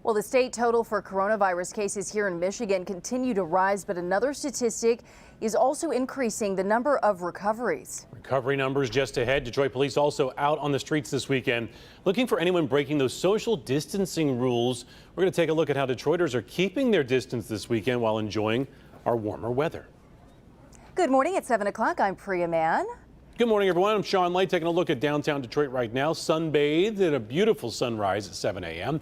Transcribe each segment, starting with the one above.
Well, the state total for coronavirus cases here in Michigan continue to rise, but another statistic is also increasing: the number of recoveries. Recovery numbers just ahead. Detroit police also out on the streets this weekend looking for anyone breaking those social distancing rules. We're going to take a look at how Detroiters are keeping their distance this weekend while enjoying our warmer weather. Good morning at 7 o'clock. I'm Priya Mann. Good morning, everyone. I'm Sean Lay taking a look at downtown Detroit right now. Sunbathed at a beautiful sunrise at 7 a.m.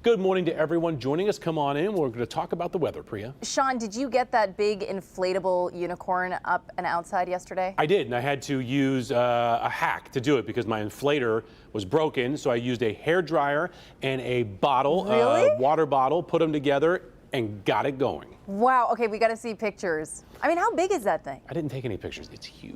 Good morning to everyone joining us. Come on in. We're going to talk about the weather, Priya. Sean, did you get that big inflatable unicorn up and outside yesterday? I did, and I had to use a hack to do it because my inflator was broken. So I used a hair dryer and a bottle, Really? Water bottle, put them together and got it going. Wow. Okay, we got to see pictures. I mean, how big is that thing? I didn't take any pictures. It's huge.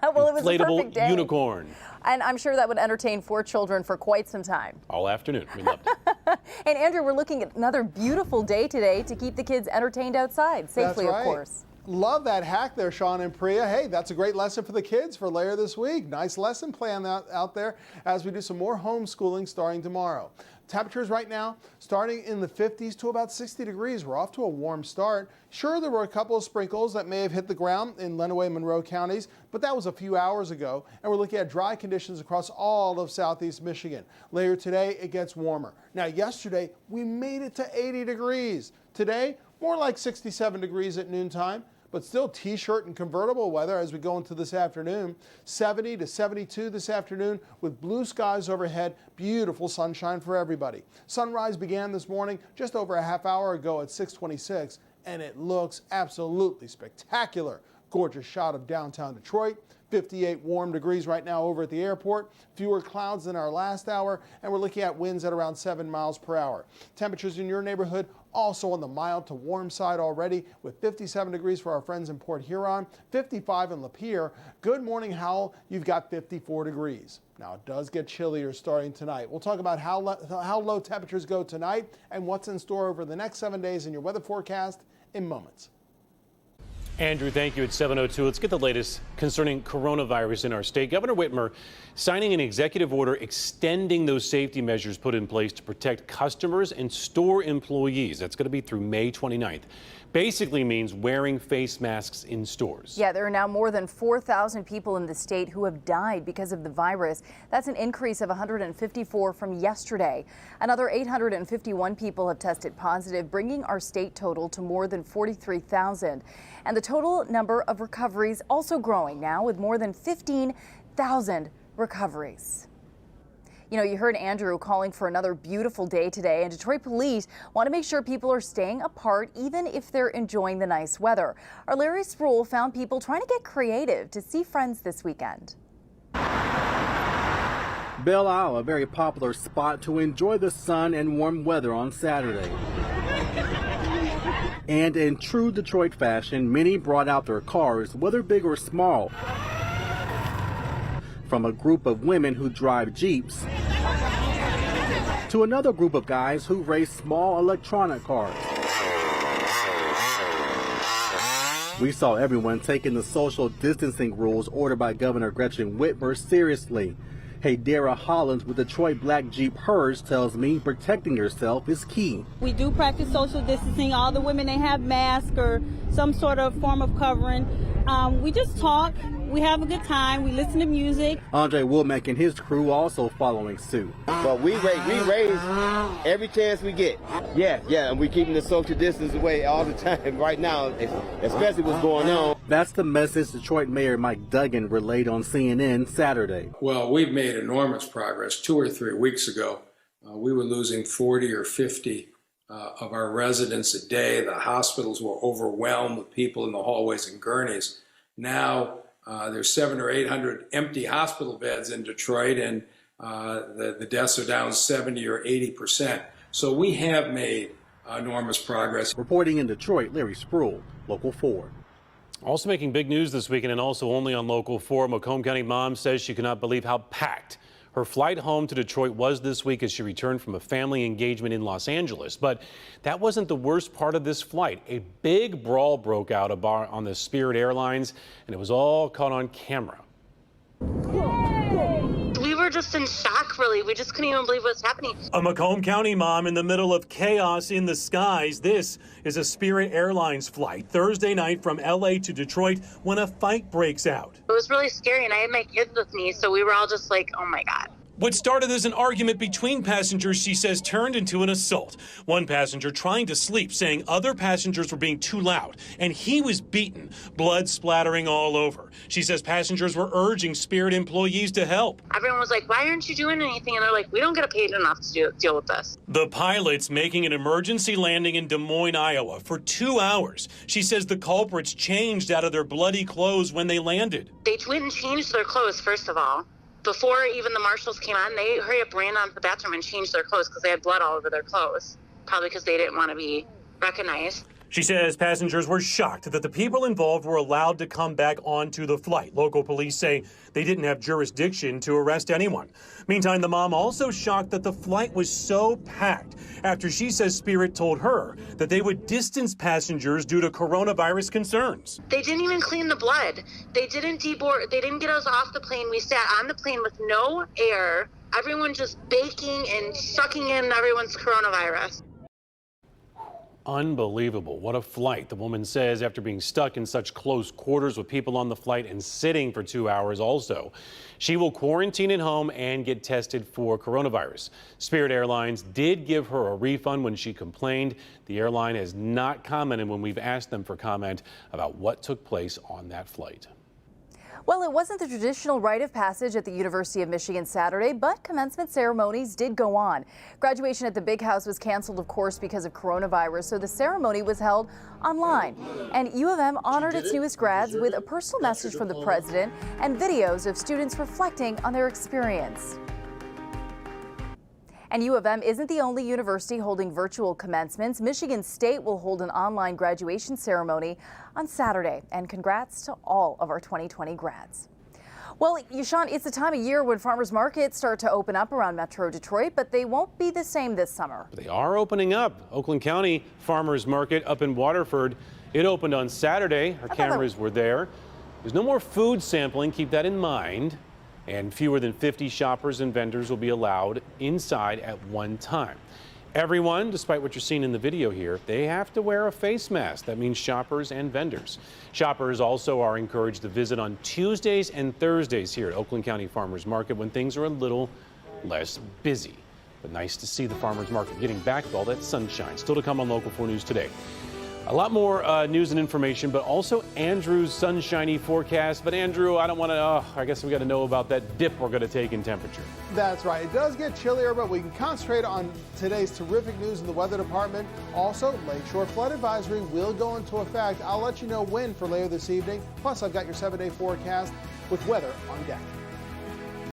Well, it was a perfect day. Inflatable unicorn. And I'm sure that would entertain 4 children for quite some time. All afternoon. We loved it. And Andrew, we're looking at another beautiful day today to keep the kids entertained outside safely, That's right. of course. Love that hack there, Sean and Priya. Hey, that's a great lesson for the kids for later this week. Nice lesson plan out there as we do some more homeschooling starting tomorrow. Temperatures right now starting in the 50s to about 60 degrees. We're off to a warm start. Sure, there were a couple of sprinkles that may have hit the ground in Lenawee, Monroe counties, but that was a few hours ago. And we're looking at dry conditions across all of southeast Michigan. Later today, it gets warmer. Now, yesterday, we made it to 80 degrees. Today, more like 67 degrees at noontime. But still t-shirt and convertible weather as we go into this afternoon. 70 to 72 this afternoon with blue skies overhead. Beautiful sunshine for everybody. Sunrise began this morning just over a half hour ago at 6:26, and it looks absolutely spectacular. Gorgeous shot of downtown Detroit. 58 warm degrees right now over at the airport. Fewer clouds than our last hour, and we're looking at winds at around 7 miles per hour. Temperatures in your neighborhood also on the mild to warm side already, with 57 degrees for our friends in Port Huron, 55 in Lapeer. Good morning, Howell. You've got 54 degrees. Now, it does get chillier starting tonight. We'll talk about how low temperatures go tonight and what's in store over the next 7 days in your weather forecast in moments. Andrew, thank you. At 7:02, let's get the latest concerning coronavirus in our state. Governor Whitmer signing an executive order extending those safety measures put in place to protect customers and store employees. That's going to be through May 29th. Basically means wearing face masks in stores. Yeah, there are now more than 4,000 people in the state who have died because of the virus. That's an increase of 154 from yesterday. Another 851 people have tested positive, bringing our state total to more than 43,000. And the total number of recoveries also growing now with more than 15,000 recoveries. You know, you heard Andrew calling for another beautiful day today, and Detroit police want to make sure people are staying apart even if they're enjoying the nice weather. Our Larry Sproul found people trying to get creative to see friends this weekend. Belle Isle, a very popular spot to enjoy the sun and warm weather on Saturday. And in true Detroit fashion, many brought out their cars, whether big or small. From a group of women who drive Jeeps to another group of guys who race small electronic cars. We saw everyone taking the social distancing rules ordered by Governor Gretchen Whitmer seriously. Haydara Hollins with Detroit Black Jeep Hers tells me protecting yourself is key. We do practice social distancing. All the women, they have masks or some sort of form of covering. We just talk. We have a good time. We listen to music. Andre Womack and his crew also following suit. But we raise every chance we get. Yeah, and we keeping the social distance away all the time right now, especially what's going on. That's the message Detroit Mayor Mike Duggan relayed on CNN Saturday. Well, we've made enormous progress. 2 or 3 weeks ago, we were losing 40 or 50 of our residents a day. The hospitals were overwhelmed with people in the hallways and gurneys. Now there's 700 or 800 empty hospital beds in Detroit, and the deaths are down 70 or 80%. So we have made enormous progress. Reporting in Detroit, Larry Sproul, Local 4. Also making big news this weekend and also only on Local 4, Macomb County mom says she cannot believe how packed her flight home to Detroit was this week as she returned from a family engagement in Los Angeles. But that wasn't the worst part of this flight. A big brawl broke out on the Spirit Airlines, and it was all caught on camera. We were just in shock, really. We just couldn't even believe what's happening. A Macomb County mom in the middle of chaos in the skies. This is a Spirit Airlines flight Thursday night from LA to Detroit when a fight breaks out. It was really scary, and I had my kids with me, so we were all just like, oh my God. What started as an argument between passengers, she says, turned into an assault. One passenger trying to sleep, saying other passengers were being too loud, and he was beaten, blood splattering all over. She says passengers were urging Spirit employees to help. Everyone was like, why aren't you doing anything? And they're like, we don't get paid enough to deal with this. The pilots making an emergency landing in Des Moines, Iowa for 2 hours. She says the culprits changed out of their bloody clothes when they landed. They went and changed their clothes, first of all. Before even the marshals came on, they hurry up, ran onto the bathroom and changed their clothes because they had blood all over their clothes, probably because they didn't want to be recognized. She says passengers were shocked that the people involved were allowed to come back onto the flight. Local police say they didn't have jurisdiction to arrest anyone. Meantime, the mom also shocked that the flight was so packed after she says Spirit told her that they would distance passengers due to coronavirus concerns. They didn't even clean the blood. They didn't deboard. They didn't get us off the plane. We sat on the plane with no air. Everyone just baking and sucking in everyone's coronavirus. Unbelievable. What a flight. The woman says after being stuck in such close quarters with people on the flight and sitting for 2 hours also. She will quarantine at home and get tested for coronavirus. Spirit Airlines did give her a refund when she complained. The airline has not commented when we've asked them for comment about what took place on that flight. Well, it wasn't the traditional rite of passage at the University of Michigan Saturday, but commencement ceremonies did go on. Graduation at the Big House was canceled, of course, because of coronavirus, so the ceremony was held online. And U of M honored its newest grads with a personal message from the president and videos of students reflecting on their experience. And U of M isn't the only university holding virtual commencements. Michigan State will hold an online graduation ceremony on Saturday. And congrats to all of our 2020 grads. Well, Sean, it's the time of year when farmers markets start to open up around Metro Detroit, but they won't be the same this summer. They are opening up. Oakland County Farmers Market up in Waterford. It opened on Saturday. Our cameras were there. There's no more food sampling. Keep that in mind. And fewer than 50 shoppers and vendors will be allowed inside at one time. Everyone, despite what you're seeing in the video here, they have to wear a face mask. That means shoppers and vendors. Shoppers also are encouraged to visit on Tuesdays and Thursdays here at Oakland County Farmers Market when things are a little less busy. But nice to see the farmers market getting back with all that sunshine. Still to come on Local 4 News today. A lot more news and information, but also Andrew's sunshiny forecast. But Andrew, I don't want to, I guess we got to know about that dip we're going to take in temperature. That's right. It does get chillier, but we can concentrate on today's terrific news in the weather department. Also, Lakeshore Flood Advisory will go into effect. I'll let you know when for later this evening. Plus, I've got your 7-day forecast with weather on deck.